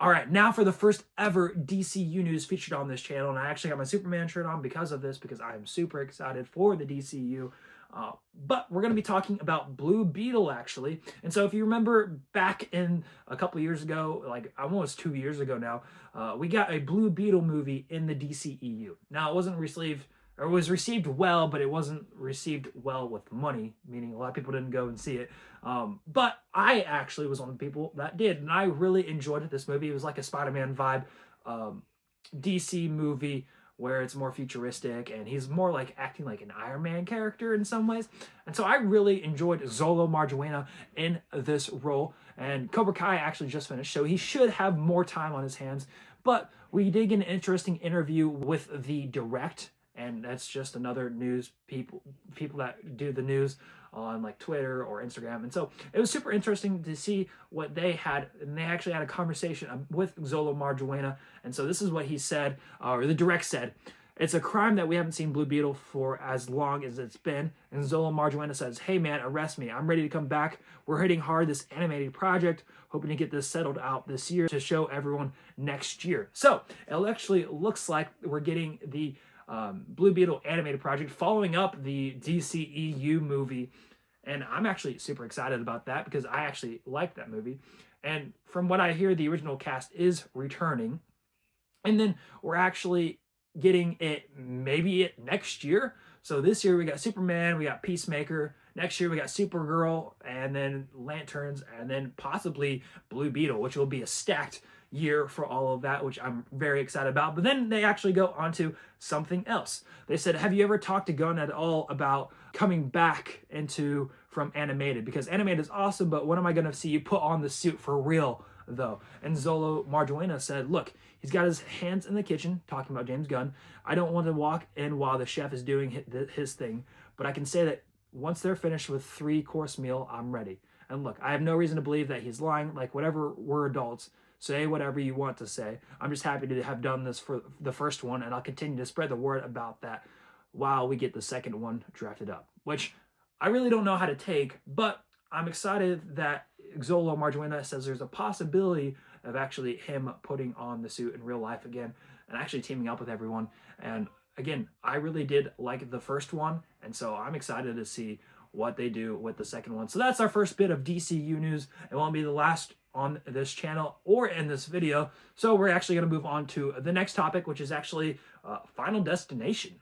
All right, now for the first ever DCU news featured on this channel, and I actually got my Superman shirt on because of this, because I'm super excited for the DCU. But we're going to be talking about Blue Beetle, actually. And so if you remember back in a couple years ago, like almost 2 years ago now, we got a Blue Beetle movie in the DCEU. Now, it wasn't received, or it was received well, but it wasn't received well with money, meaning a lot of people didn't go and see it. But I actually was one of the people that did, and I really enjoyed this movie. It was like a Spider-Man vibe DC movie where it's more futuristic, and he's more like acting like an Iron Man character in some ways. And so I really enjoyed Xolo Maridueña in this role. And Cobra Kai actually just finished, so he should have more time on his hands. But we did get an interesting interview with the direct, and that's just another news people that do the news on like Twitter or Instagram. And so it was super interesting to see what they had, and they actually had a conversation with Xolo Maridueña. And so this is what he said, or the direct said: "It's a crime that we haven't seen Blue Beetle for as long as it's been." And Xolo Maridueña says, "Hey man, arrest me. I'm ready to come back. We're hitting hard this animated project, hoping to get this settled out this year to show everyone next year." So it actually looks like we're getting the Blue Beetle animated project following up the DCEU movie, and I'm actually super excited about that because I actually like that movie. And from what I hear, the original cast is returning, and then we're actually getting it maybe next year. So this year we got Superman, we got Peacemaker. Next year we got Supergirl, and then Lanterns, and then possibly Blue Beetle, which will be a stacked year for all of that, which I'm very excited about. But then they actually go on to something else. They said, "Have you ever talked to Gunn at all about coming back into from animated? Because animated is awesome, but when am I going to see you put on the suit for real, though?" And Xolo Maridueña said, "Look, he's got his hands in the kitchen," talking about James Gunn. "I don't want to walk in while the chef is doing his thing, but I can say that once they're finished with 3-course meal, I'm ready. And look, I have no reason to believe that he's lying. Like, whatever, we're adults. Say whatever you want to say. I'm just happy to have done this for the first one, and I'll continue to spread the word about that while we get the second one drafted up," which I really don't know how to take, but I'm excited that Xolo Maridueña says there's a possibility of actually him putting on the suit in real life again and actually teaming up with everyone. And again, I really did like the first one, and so I'm excited to see what they do with the second one. So that's our first bit of DCU news. It won't be the last on this channel or in this video. So we're actually going to move on to the next topic, which is actually Final Destination.